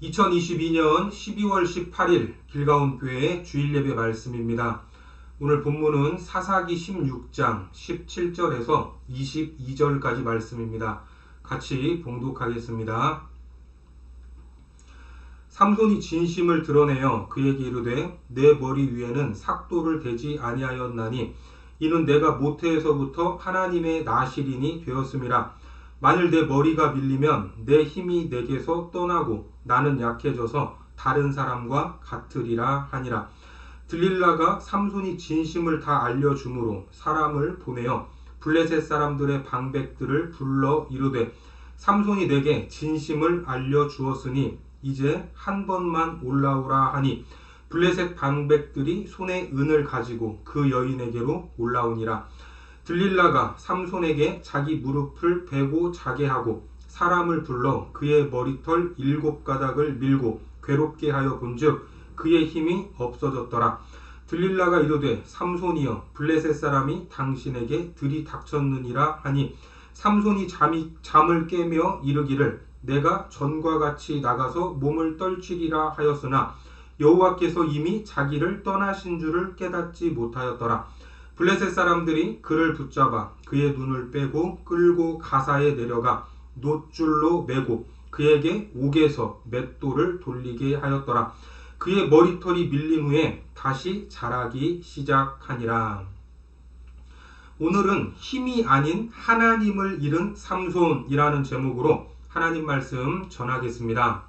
2022년 12월 18일 길가온교회 주일예배 말씀입니다. 오늘 본문은 사사기 16장 17절에서 22절까지 말씀입니다. 같이 봉독하겠습니다. 삼손이 진심을 드러내어 그에게 이르되 내 머리 위에는 삭도를 대지 아니하였나니 이는 내가 모태에서부터 하나님의 나실인이 되었음이라. 만일 내 머리가 밀리면 내 힘이 내게서 떠나고 나는 약해져서 다른 사람과 같으리라 하니라. 들릴라가 삼손이 진심을 다 알려주므로 사람을 보내어 블레셋 사람들의 방백들을 불러 이르되 삼손이 내게 진심을 알려주었으니 이제 한 번만 올라오라 하니 블레셋 방백들이 손에 은을 가지고 그 여인에게로 올라오니라. 들릴라가 삼손에게 자기 무릎을 베고 자게 하고 사람을 불러 그의 머리털 7가닥을 밀고 괴롭게 하여 본즉 그의 힘이 없어졌더라. 들릴라가 이르되 삼손이여 블레셋 사람이 당신에게 들이닥쳤느니라 하니 삼손이 잠을 깨며 이르기를 내가 전과 같이 나가서 몸을 떨치리라 하였으나 여호와께서 이미 자기를 떠나신 줄을 깨닫지 못하였더라. 블레셋 사람들이 그를 붙잡아 그의 눈을 빼고 끌고 가사에 내려가 놋줄로 매고 그에게 옥에서 맷돌을 돌리게 하였더라. 그의 머리털이 밀린 후에 다시 자라기 시작하니라. 오늘은 힘이 아닌 하나님을 잃은 삼손이라는 제목으로 하나님 말씀 전하겠습니다.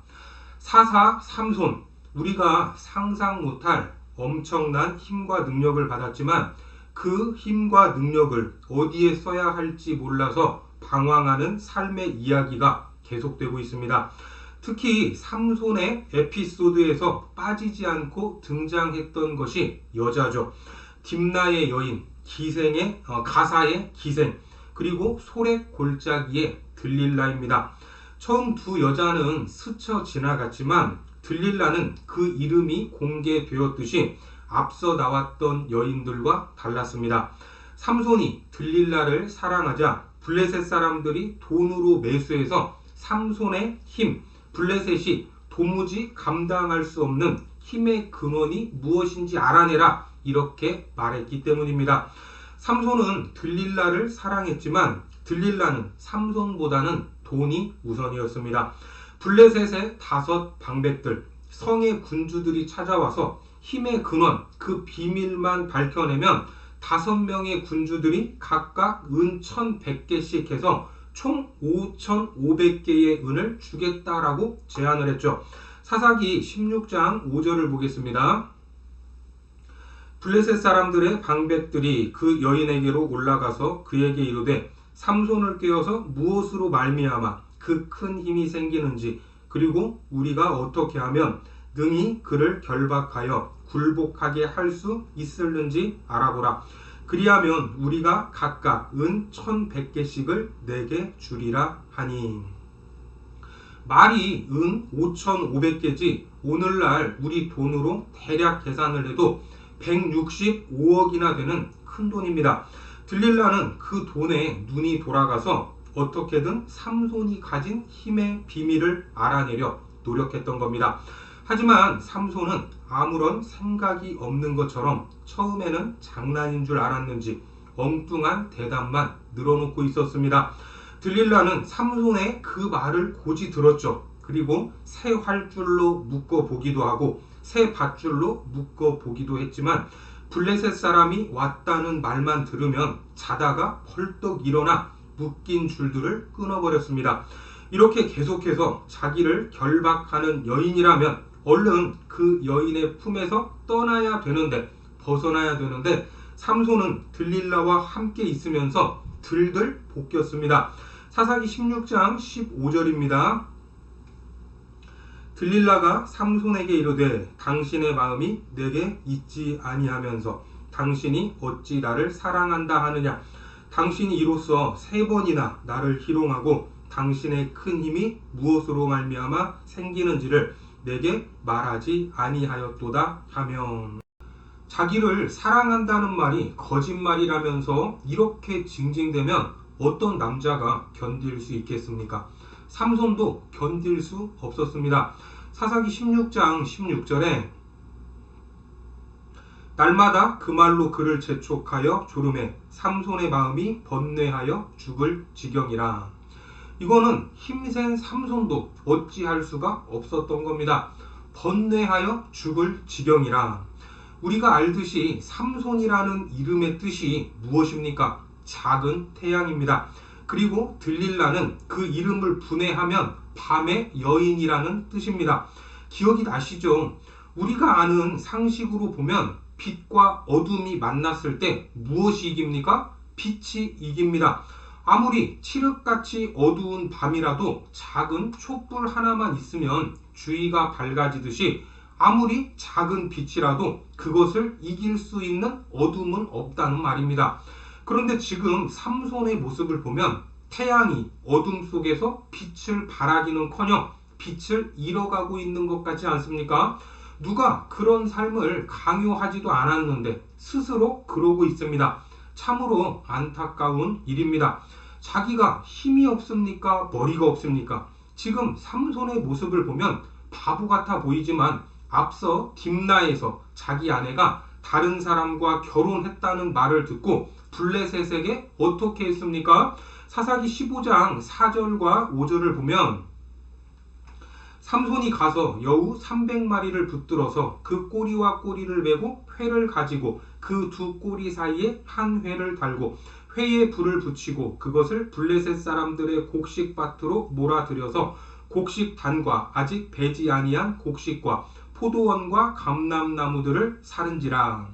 사사 삼손, 우리가 상상 못할 엄청난 힘과 능력을 받았지만 그 힘과 능력을 어디에 써야 할지 몰라서 방황하는 삶의 이야기가 계속되고 있습니다. 특히 삼손의 에피소드에서 빠지지 않고 등장했던 것이 여자죠. 딥나의 여인, 가사의 기생, 그리고 소렉 골짜기의 들릴라입니다. 처음 두 여자는 스쳐 지나갔지만 들릴라는 그 이름이 공개되었듯이 앞서 나왔던 여인들과 달랐습니다. 삼손이 들릴라를 사랑하자 블레셋 사람들이 돈으로 매수해서 삼손의 힘, 블레셋이 도무지 감당할 수 없는 힘의 근원이 무엇인지 알아내라 이렇게 말했기 때문입니다. 삼손은 들릴라를 사랑했지만 들릴라는 삼손보다는 돈이 우선이었습니다. 블레셋의 5 방백들, 성의 군주들이 찾아와서 힘의 근원, 그 비밀만 밝혀내면 5명의 군주들이 각각 은 1100개씩 해서 총 5500개의 은을 주겠다라고 제안을 했죠. 사사기 16장 5절을 보겠습니다. 블레셋 사람들의 방백들이 그 여인에게로 올라가서 그에게 이르되 삼손을 깨어서 무엇으로 말미암아 그 큰 힘이 생기는지 그리고 우리가 어떻게 하면 능히 그를 결박하여 굴복하게 할 수 있을는지 알아보라. 그리하면 우리가 각각 은 1100개씩을 내게 주리라 하니. 말이 은 5500개지 오늘날 우리 돈으로 대략 계산을 해도 165억이나 되는 큰 돈입니다. 들릴라는 그 돈에 눈이 돌아가서 어떻게든 삼손이 가진 힘의 비밀을 알아내려 노력했던 겁니다. 하지만 삼손은 아무런 생각이 없는 것처럼 처음에는 장난인 줄 알았는지 엉뚱한 대답만 늘어놓고 있었습니다. 들릴라는 삼손의 그 말을 고지 들었죠. 그리고 새 활줄로 묶어보기도 하고 새 밧줄로 묶어보기도 했지만 블레셋 사람이 왔다는 말만 들으면 자다가 벌떡 일어나 묶인 줄들을 끊어버렸습니다. 이렇게 계속해서 자기를 결박하는 여인이라면 얼른 그 여인의 품에서 떠나야 되는데, 벗어나야 되는데 삼손은 들릴라와 함께 있으면서 들들 볶였습니다. 사사기 16장 15절입니다. 들릴라가 삼손에게 이르되 당신의 마음이 내게 있지 아니하면서 당신이 어찌 나를 사랑한다 하느냐. 당신이 이로써 3번이나 나를 희롱하고 당신의 큰 힘이 무엇으로 말미암아 생기는지를 내게 말하지 아니하였도다 하며. 자기를 사랑한다는 말이 거짓말이라면서 이렇게 징징대면 어떤 남자가 견딜 수 있겠습니까? 삼손도 견딜 수 없었습니다. 사사기 16장 16절에 날마다 그 말로 그를 재촉하여 조름해 삼손의 마음이 번뇌하여 죽을 지경이라. 이거는 힘센 삼손도 어찌할 수가 없었던 겁니다. 번뇌하여 죽을 지경이라. 우리가 알듯이 삼손이라는 이름의 뜻이 무엇입니까? 작은 태양입니다. 그리고 들릴라는 그 이름을 분해하면 밤의 여인이라는 뜻입니다. 기억이 나시죠? 우리가 아는 상식으로 보면 빛과 어둠이 만났을 때 무엇이 이깁니까? 빛이 이깁니다. 아무리 칠흑같이 어두운 밤이라도 작은 촛불 하나만 있으면 주위가 밝아지듯이 아무리 작은 빛이라도 그것을 이길 수 있는 어둠은 없다는 말입니다. 그런데 지금 삼손의 모습을 보면 태양이 어둠 속에서 빛을 발하기는커녕 빛을 잃어가고 있는 것 같지 않습니까? 누가 그런 삶을 강요하지도 않았는데 스스로 그러고 있습니다. 참으로 안타까운 일입니다. 자기가 힘이 없습니까? 머리가 없습니까? 지금 삼손의 모습을 보면 바보 같아 보이지만 앞서 딥나에서 자기 아내가 다른 사람과 결혼했다는 말을 듣고 블레셋에게 어떻게 했습니까? 사사기 15장 4절과 5절을 보면 삼손이 가서 여우 300마리를 붙들어서 그 꼬리와 꼬리를 메고 회를 가지고 그 두 꼬리 사이에 한 회를 달고 회에 불을 붙이고 그것을 블레셋 사람들의 곡식밭으로 몰아들여서 곡식단과 아직 배지 아니한 곡식과 포도원과 감람나무들을 사른지라.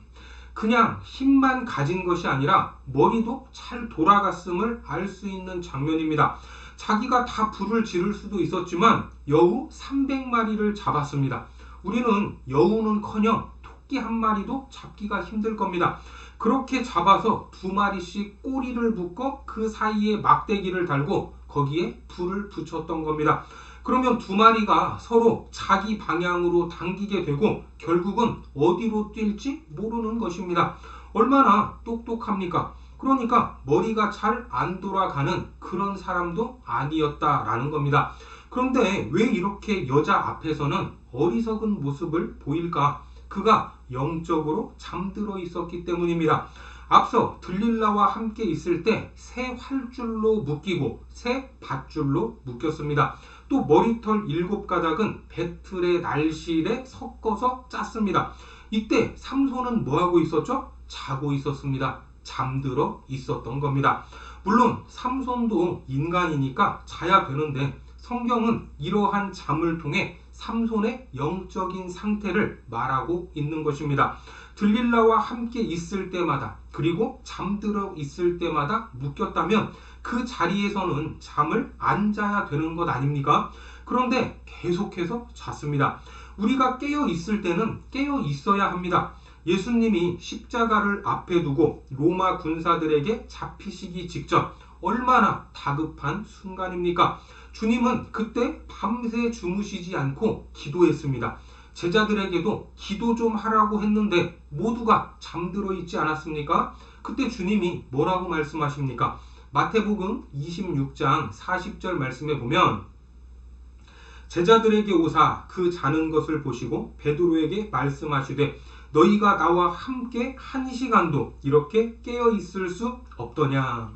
그냥 힘만 가진 것이 아니라 머리도 잘 돌아갔음을 알 수 있는 장면입니다. 자기가 다 불을 지를 수도 있었지만 여우 300마리를 잡았습니다. 우리는 여우는커녕 토끼 한 마리도 잡기가 힘들 겁니다. 그렇게 잡아서 2마리씩 꼬리를 묶어 그 사이에 막대기를 달고 거기에 불을 붙였던 겁니다. 그러면 2마리가 서로 자기 방향으로 당기게 되고 결국은 어디로 뛸지 모르는 것입니다. 얼마나 똑똑합니까? 그러니까 머리가 잘 안 돌아가는 그런 사람도 아니었다라는 겁니다. 그런데 왜 이렇게 여자 앞에서는 어리석은 모습을 보일까? 그가 영적으로 잠들어 있었기 때문입니다. 앞서 들릴라와 함께 있을 때 새 활줄로 묶이고 새 밧줄로 묶였습니다. 또 머리털 7가닥은 배틀의 날실에 섞어서 짰습니다. 이때 삼손은 뭐하고 있었죠? 자고 있었습니다. 잠들어 있었던 겁니다. 물론 삼손도 인간이니까 자야 되는데 성경은 이러한 잠을 통해 삼손의 영적인 상태를 말하고 있는 것입니다. 들릴라와 함께 있을 때마다 그리고 잠들어 있을 때마다 묶였다면 그 자리에서는 잠을 안 자야 되는 것 아닙니까? 그런데 계속해서 잤습니다. 우리가 깨어 있을 때는 깨어 있어야 합니다. 예수님이 십자가를 앞에 두고 로마 군사들에게 잡히시기 직전 얼마나 다급한 순간입니까? 주님은 그때 밤새 주무시지 않고 기도했습니다. 제자들에게도 기도 좀 하라고 했는데 모두가 잠들어 있지 않았습니까? 그때 주님이 뭐라고 말씀하십니까? 마태복음 26장 40절 말씀에 보면 제자들에게 오사 그 자는 것을 보시고 베드로에게 말씀하시되 너희가 나와 함께 1시간도 이렇게 깨어 있을 수 없더냐.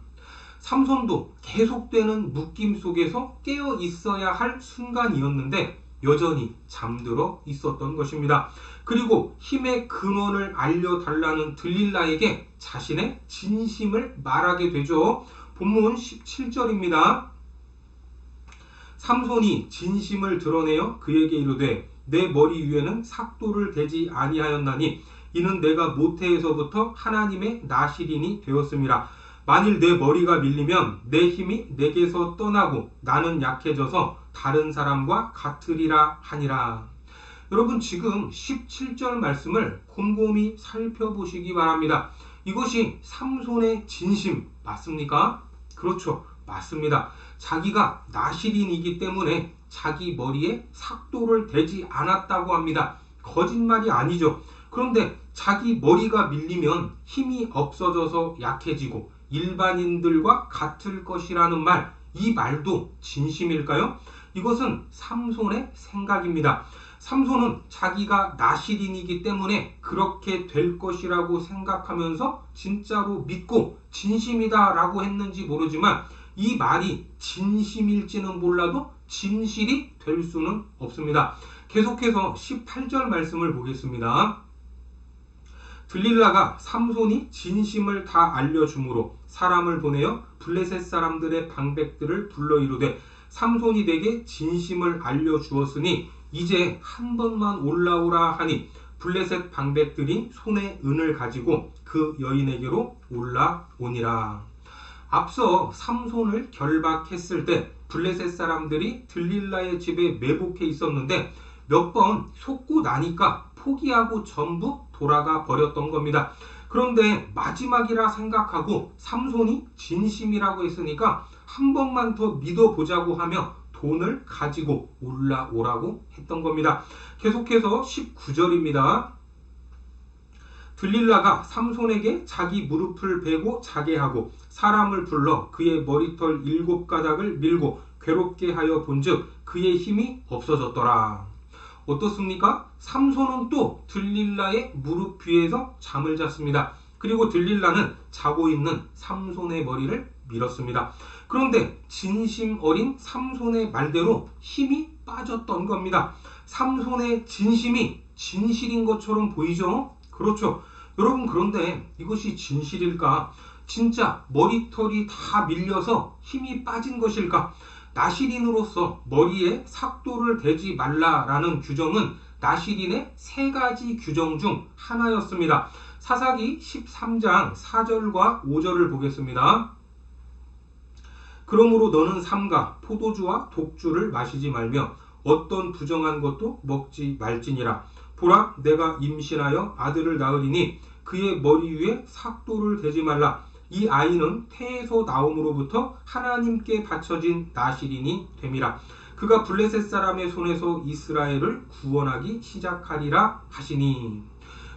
삼손도 계속되는 묶임 속에서 깨어 있어야 할 순간이었는데 여전히 잠들어 있었던 것입니다. 그리고 힘의 근원을 알려달라는 들릴라에게 자신의 진심을 말하게 되죠. 본문 17절입니다. 삼손이 진심을 드러내어 그에게 이르되 내 머리 위에는 삭도를 대지 아니하였나니 이는 내가 모태에서부터 하나님의 나실인이 되었음이라. 만일 내 머리가 밀리면 내 힘이 내게서 떠나고 나는 약해져서 다른 사람과 같으리라 하니라. 여러분 지금 17절 말씀을 곰곰이 살펴보시기 바랍니다. 이것이 삼손의 진심 맞습니까? 그렇죠. 맞습니다. 자기가 나실인이기 때문에 자기 머리에 삭도를 대지 않았다고 합니다. 거짓말이 아니죠. 그런데 자기 머리가 밀리면 힘이 없어져서 약해지고 일반인들과 같을 것이라는 말, 이 말도 진심일까요? 이것은 삼손의 생각입니다. 삼손은 자기가 나실인이기 때문에 그렇게 될 것이라고 생각하면서 진짜로 믿고 진심이다라고 했는지 모르지만 이 말이 진심일지는 몰라도 진실이 될 수는 없습니다. 계속해서 18절 말씀을 보겠습니다. 들릴라가 삼손이 진심을 다 알려주므로 사람을 보내어 블레셋 사람들의 방백들을 불러 이르되 삼손이 내게 진심을 알려주었으니 이제 한 번만 올라오라 하니 블레셋 방백들이 손에 은을 가지고 그 여인에게로 올라오니라. 앞서 삼손을 결박했을 때 블레셋 사람들이 들릴라의 집에 매복해 있었는데 몇 번 속고 나니까 포기하고 전부 돌아가 버렸던 겁니다. 그런데 마지막이라 생각하고 삼손이 진심이라고 했으니까 한 번만 더 믿어보자고 하며 돈을 가지고 올라오라고 했던 겁니다. 계속해서 19절입니다. 들릴라가 삼손에게 자기 무릎을 베고 자게 하고 사람을 불러 그의 머리털 7가닥을 밀고 괴롭게 하여 본즉 그의 힘이 없어졌더라. 어떻습니까? 삼손은 또 들릴라의 무릎 위에서 잠을 잤습니다. 그리고 들릴라는 자고 있는 삼손의 머리를 밀었습니다. 그런데 진심 어린 삼손의 말대로 힘이 빠졌던 겁니다. 삼손의 진심이 진실인 것처럼 보이죠? 그렇죠. 여러분, 그런데 이것이 진실일까? 진짜 머리털이 다 밀려서 힘이 빠진 것일까? 나실인으로서 머리에 삭도를 대지 말라라는 규정은 나실인의 3가지 규정 중 하나였습니다. 사사기 13장 4절과 5절을 보겠습니다. 그러므로 너는 삼가 포도주와 독주를 마시지 말며 어떤 부정한 것도 먹지 말지니라. 보라, 내가 임신하여 아들을 낳으리니 그의 머리 위에 삭도를 대지 말라. 이 아이는 태에서 나옴으로부터 하나님께 바쳐진 나실인이 됨이라. 그가 블레셋 사람의 손에서 이스라엘을 구원하기 시작하리라 하시니.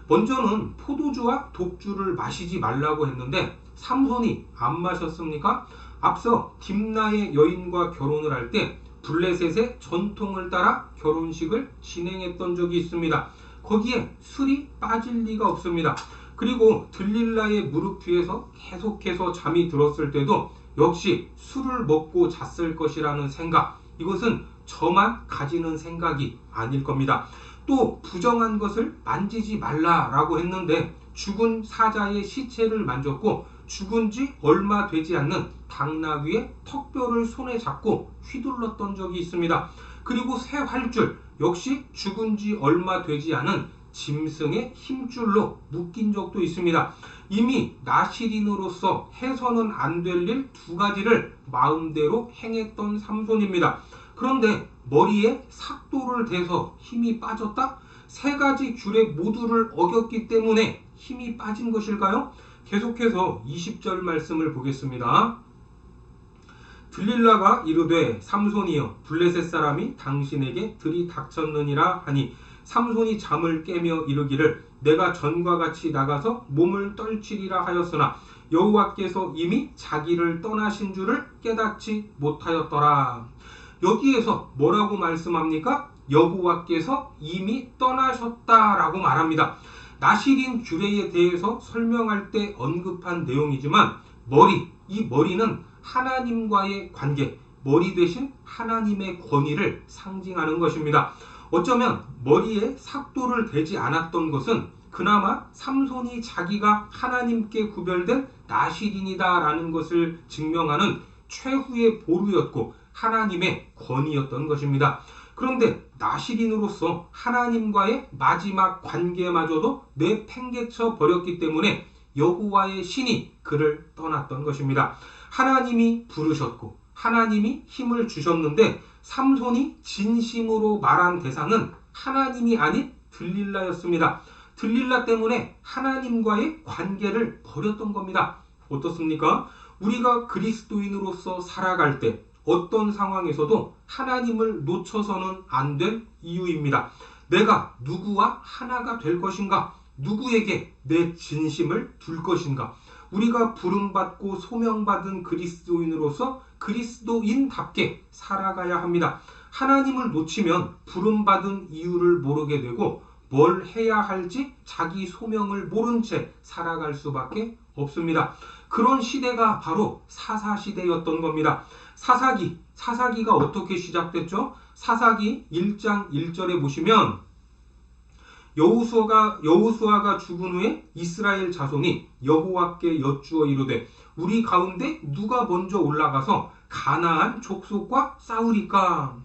먼저는 포도주와 독주를 마시지 말라고 했는데 삼손이 안 마셨습니까? 앞서 딥나의 여인과 결혼을 할 때 블레셋의 전통을 따라 결혼식을 진행했던 적이 있습니다. 거기에 술이 빠질 리가 없습니다. 그리고 들릴라의 무릎 위에서 계속해서 잠이 들었을 때도 역시 술을 먹고 잤을 것이라는 생각, 이것은 저만 가지는 생각이 아닐 겁니다. 또 부정한 것을 만지지 말라라고 했는데 죽은 사자의 시체를 만졌고 죽은 지 얼마 되지 않는 당나귀의 턱뼈를 손에 잡고 휘둘렀던 적이 있습니다. 그리고 새 활줄, 역시 죽은 지 얼마 되지 않은 짐승의 힘줄로 묶인 적도 있습니다. 이미 나실인으로서 해서는 안 될 일 2가지를 마음대로 행했던 삼손입니다. 그런데 머리에 삭도를 대서 힘이 빠졌다? 3가지 규례 모두를 어겼기 때문에 힘이 빠진 것일까요? 계속해서 20절 말씀을 보겠습니다. 들릴라가 이르되 삼손이여 블레셋 사람이 당신에게 들이닥쳤느니라 하니 삼손이 잠을 깨며 이르기를 내가 전과 같이 나가서 몸을 떨치리라 하였으나 여호와께서 이미 자기를 떠나신 줄을 깨닫지 못하였더라. 여기에서 뭐라고 말씀합니까? 여호와께서 이미 떠나셨다라고 말합니다. 나실인 규례에 대해서 설명할 때 언급한 내용이지만 이 머리는 하나님과의 관계, 머리 대신 하나님의 권위를 상징하는 것입니다. 어쩌면 머리에 삭도를 대지 않았던 것은 그나마 삼손이 자기가 하나님께 구별된 나실인이다라는 것을 증명하는 최후의 보루였고 하나님의 권위였던 것입니다. 그런데 나실인으로서 하나님과의 마지막 관계마저도 내팽개쳐 버렸기 때문에 여호와의 신이 그를 떠났던 것입니다. 하나님이 부르셨고 하나님이 힘을 주셨는데 삼손이 진심으로 말한 대상은 하나님이 아닌 들릴라였습니다. 들릴라 때문에 하나님과의 관계를 버렸던 겁니다. 어떻습니까? 우리가 그리스도인으로서 살아갈 때 어떤 상황에서도 하나님을 놓쳐서는 안 될 이유입니다. 내가 누구와 하나가 될 것인가? 누구에게 내 진심을 둘 것인가? 우리가 부름받고 소명받은 그리스도인으로서 그리스도인답게 살아가야 합니다. 하나님을 놓치면 부름받은 이유를 모르게 되고 뭘 해야 할지 자기 소명을 모른 채 살아갈 수밖에 없습니다. 그런 시대가 바로 사사시대였던 겁니다. 사사기가 어떻게 시작됐죠? 사사기 1장 1절에 보시면 여호수아가 죽은 후에 이스라엘 자손이 여호와께 여쭈어 이르되 우리 가운데 누가 먼저 올라가서 가나안 족속과 싸우리까?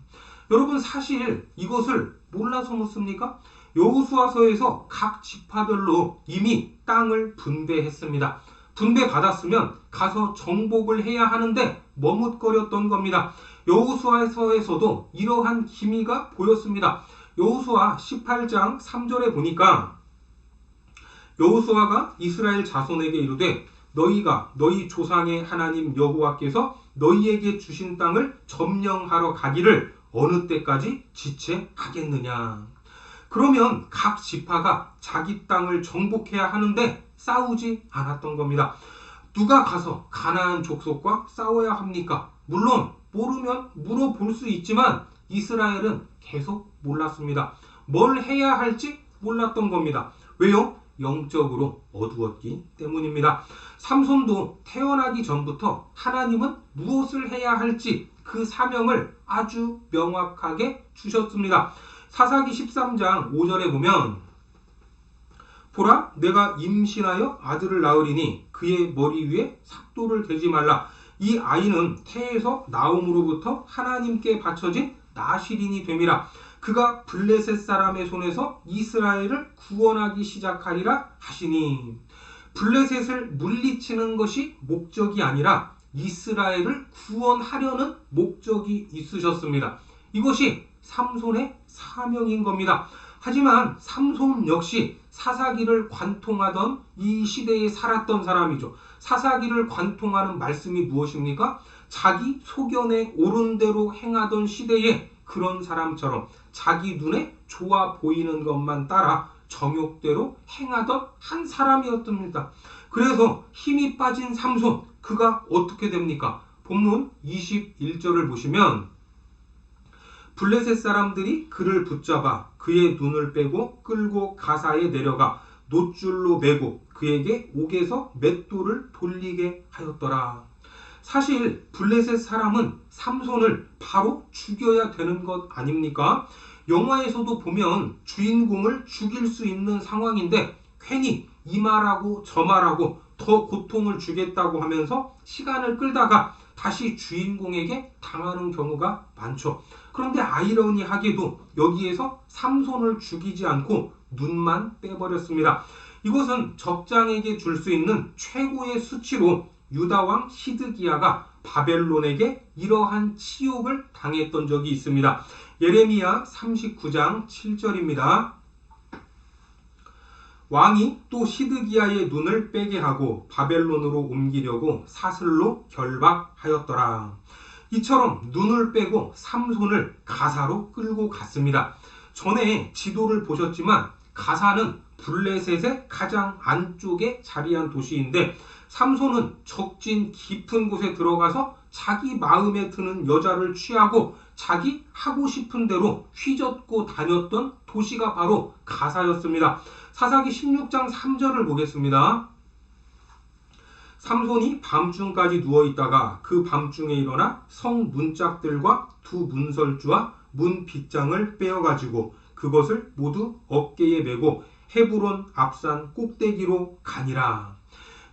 여러분, 사실 이것을 몰라서 묻습니까? 여호수아서에서 각 지파별로 이미 땅을 분배했습니다. 분배받았으면 가서 정복을 해야 하는데 머뭇거렸던 겁니다. 여호수아서에서도 이러한 기미가 보였습니다. 여호수아 18장 3절에 보니까 여호수아가 이스라엘 자손에게 이르되 너희가 너희 조상의 하나님 여호와께서 너희에게 주신 땅을 점령하러 가기를 어느 때까지 지체하겠느냐. 그러면 각 지파가 자기 땅을 정복해야 하는데 싸우지 않았던 겁니다. 누가 가서 가나안 족속과 싸워야 합니까? 물론 모르면 물어볼 수 있지만 이스라엘은 계속 몰랐습니다. 뭘 해야 할지 몰랐던 겁니다. 왜요? 영적으로 어두웠기 때문입니다. 삼손도 태어나기 전부터 하나님은 무엇을 해야 할지 그 사명을 아주 명확하게 주셨습니다. 사사기 13장 5절에 보면 보라, 내가 임신하여 아들을 낳으리니 그의 머리 위에 삭도를 대지 말라. 이 아이는 태에서 나옴으로부터 하나님께 바쳐진 나실인이 됨이라. 그가 블레셋 사람의 손에서 이스라엘을 구원하기 시작하리라 하시니, 블레셋을 물리치는 것이 목적이 아니라 이스라엘을 구원하려는 목적이 있으셨습니다. 이것이 삼손의 사명인 겁니다. 하지만 삼손 역시 사사기를 관통하던 이 시대에 살았던 사람이죠. 사사기를 관통하는 말씀이 무엇입니까? 자기 소견에 옳은 대로 행하던 시대에 그런 사람처럼 자기 눈에 좋아 보이는 것만 따라 정욕대로 행하던 한 사람이었답니다. 그래서 힘이 빠진 삼손, 그가 어떻게 됩니까? 본문 21절을 보시면 블레셋 사람들이 그를 붙잡아 그의 눈을 빼고 끌고 가사에 내려가 놋줄로 매고 그에게 옥에서 맷돌을 돌리게 하였더라. 사실 블레셋 사람은 삼손을 바로 죽여야 되는 것 아닙니까? 영화에서도 보면 주인공을 죽일 수 있는 상황인데 괜히 이 말하고 저 말하고 더 고통을 주겠다고 하면서 시간을 끌다가 다시 주인공에게 당하는 경우가 많죠. 그런데 아이러니하게도 여기에서 삼손을 죽이지 않고 눈만 빼버렸습니다. 이것은 적장에게 줄 수 있는 최고의 수치로 유다왕 시드기야가 바벨론에게 이러한 치욕을 당했던 적이 있습니다. 예레미야 39장 7절입니다. 왕이 또 시드기야의 눈을 빼게 하고 바벨론으로 옮기려고 사슬로 결박하였더라. 이처럼 눈을 빼고 삼손을 가사로 끌고 갔습니다. 전에 지도를 보셨지만 가사는 블레셋의 가장 안쪽에 자리한 도시인데 삼손은 적진 깊은 곳에 들어가서 자기 마음에 드는 여자를 취하고 자기 하고 싶은 대로 휘젓고 다녔던 도시가 바로 가사였습니다. 사사기 16장 3절을 보겠습니다. 삼손이 밤중까지 누워있다가 그 밤중에 일어나 성 문짝들과 두 문설주와 문 빗장을 빼어가지고 그것을 모두 어깨에 메고 헤브론 앞산 꼭대기로 가니라.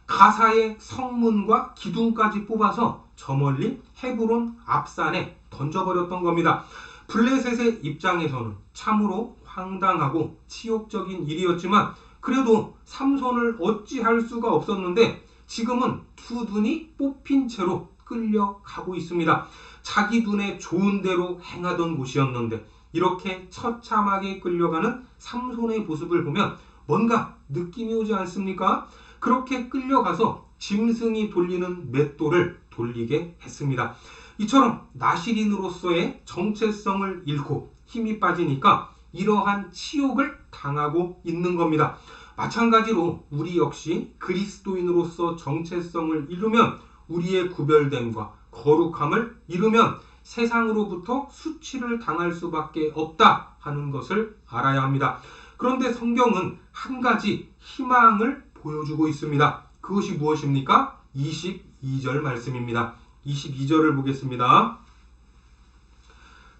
가사의 성문과 기둥까지 뽑아서 저 멀리 헤브론 앞산에 던져버렸던 겁니다. 블레셋의 입장에서는 참으로 황당하고 치욕적인 일이었지만 그래도 삼손을 어찌할 수가 없었는데 지금은 두 눈이 뽑힌 채로 끌려가고 있습니다. 자기 눈에 좋은 대로 행하던 곳이었는데 이렇게 처참하게 끌려가는 삼손의 모습을 보면 뭔가 느낌이 오지 않습니까? 그렇게 끌려가서 짐승이 돌리는 맷돌을 돌리게 했습니다. 이처럼 나실인으로서의 정체성을 잃고 힘이 빠지니까 이러한 치욕을 당하고 있는 겁니다. 마찬가지로 우리 역시 그리스도인으로서 정체성을 잃으면 우리의 구별됨과 거룩함을 잃으면 세상으로부터 수치를 당할 수밖에 없다 하는 것을 알아야 합니다. 그런데 성경은 한 가지 희망을 보여주고 있습니다. 그것이 무엇입니까? 22절 말씀입니다. 22절을 보겠습니다.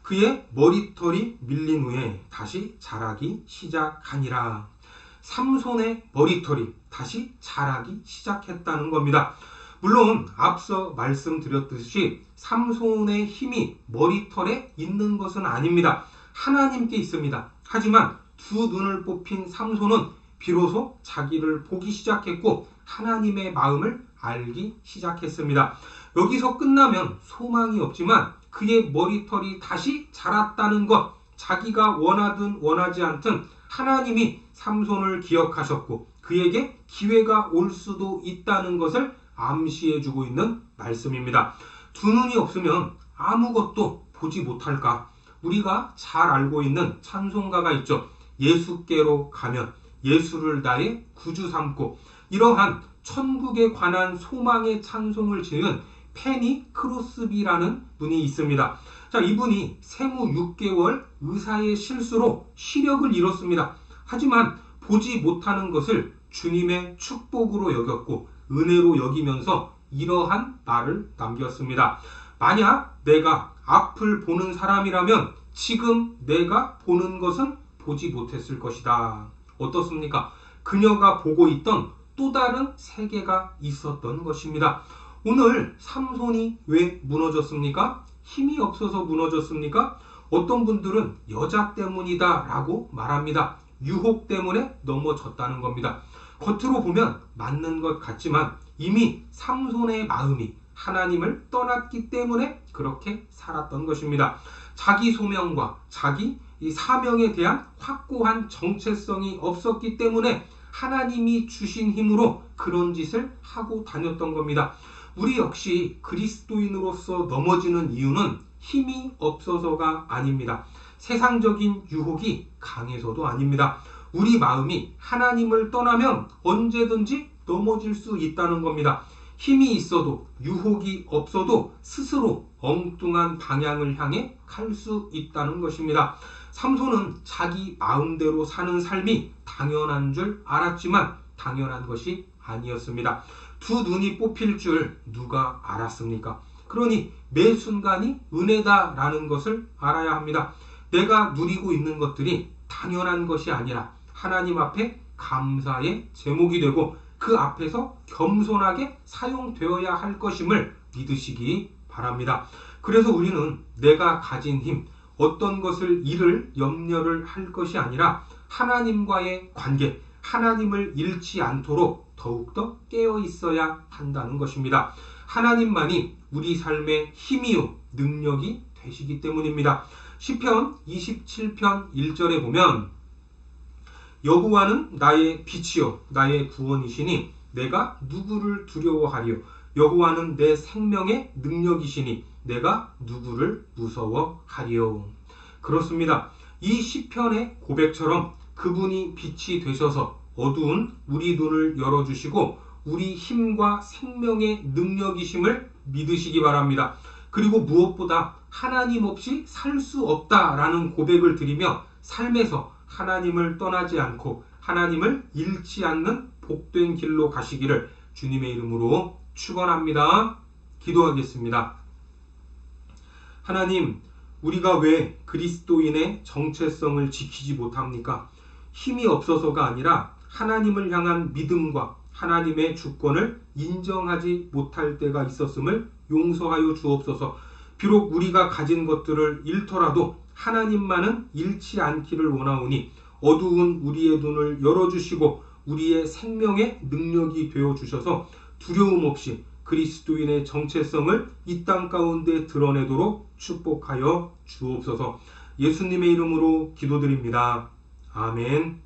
그의 머리털이 밀린 후에 다시 자라기 시작하니라. 삼손의 머리털이 다시 자라기 시작했다는 겁니다. 물론 앞서 말씀드렸듯이 삼손의 힘이 머리털에 있는 것은 아닙니다. 하나님께 있습니다. 하지만 두 눈을 뽑힌 삼손은 비로소 자기를 보기 시작했고 하나님의 마음을 알기 시작했습니다. 여기서 끝나면 소망이 없지만 그의 머리털이 다시 자랐다는 것, 자기가 원하든 원하지 않든 하나님이 삼손을 기억하셨고 그에게 기회가 올 수도 있다는 것을 암시해주고 있는 말씀입니다. 두 눈이 없으면 아무것도 보지 못할까? 우리가 잘 알고 있는 찬송가가 있죠. 예수께로 가면 예수를 나의 구주 삼고, 이러한 천국에 관한 소망의 찬송을 지은 페니 크로스비라는 분이 있습니다. 자, 이분이 생후 6개월 의사의 실수로 시력을 잃었습니다. 하지만 보지 못하는 것을 주님의 축복으로 여겼고 은혜로 여기면서 이러한 말을 남겼습니다. 만약 내가 앞을 보는 사람이라면 지금 내가 보는 것은 보지 못했을 것이다. 어떻습니까? 그녀가 보고 있던 또 다른 세계가 있었던 것입니다. 오늘 삼손이 왜 무너졌습니까? 힘이 없어서 무너졌습니까? 어떤 분들은 여자 때문이다 라고 말합니다. 유혹 때문에 넘어졌다는 겁니다. 겉으로 보면 맞는 것 같지만 이미 삼손의 마음이 하나님을 떠났기 때문에 그렇게 살았던 것입니다. 자기 소명과 자기 이 사명에 대한 확고한 정체성이 없었기 때문에 하나님이 주신 힘으로 그런 짓을 하고 다녔던 겁니다. 우리 역시 그리스도인으로서 넘어지는 이유는 힘이 없어서가 아닙니다. 세상적인 유혹이 강해서도 아닙니다. 우리 마음이 하나님을 떠나면 언제든지 넘어질 수 있다는 겁니다. 힘이 있어도 유혹이 없어도 스스로 엉뚱한 방향을 향해 갈 수 있다는 것입니다. 삼손은 자기 마음대로 사는 삶이 당연한 줄 알았지만 당연한 것이 아니었습니다. 두 눈이 뽑힐 줄 누가 알았습니까? 그러니 매 순간이 은혜다라는 것을 알아야 합니다. 내가 누리고 있는 것들이 당연한 것이 아니라 하나님 앞에 감사의 제목이 되고 그 앞에서 겸손하게 사용되어야 할 것임을 믿으시기 바랍니다. 그래서 우리는 내가 가진 힘, 어떤 것을 잃을 염려를 할 것이 아니라 하나님과의 관계, 하나님을 잃지 않도록 더욱더 깨어 있어야 한다는 것입니다. 하나님만이 우리 삶의 힘이요 능력이 되시기 때문입니다. 시편 27편 1절에 보면 여호와는 나의 빛이요 나의 구원이시니 내가 누구를 두려워하리요. 여호와는 내 생명의 능력이시니 내가 누구를 무서워하리요. 그렇습니다. 이 시편의 고백처럼 그분이 빛이 되셔서 어두운 우리 눈을 열어주시고 우리 힘과 생명의 능력이심을 믿으시기 바랍니다. 그리고 무엇보다 하나님 없이 살 수 없다라는 고백을 드리며 삶에서 하나님을 떠나지 않고 하나님을 잃지 않는 복된 길로 가시기를 주님의 이름으로 축원합니다. 기도하겠습니다. 하나님, 우리가 왜 그리스도인의 정체성을 지키지 못합니까? 힘이 없어서가 아니라 하나님을 향한 믿음과 하나님의 주권을 인정하지 못할 때가 있었음을 용서하여 주옵소서. 비록 우리가 가진 것들을 잃더라도 하나님만은 잃지 않기를 원하오니 어두운 우리의 눈을 열어주시고 우리의 생명의 능력이 되어주셔서 두려움 없이 그리스도인의 정체성을 이 땅 가운데 드러내도록 축복하여 주옵소서. 예수님의 이름으로 기도드립니다. 아멘.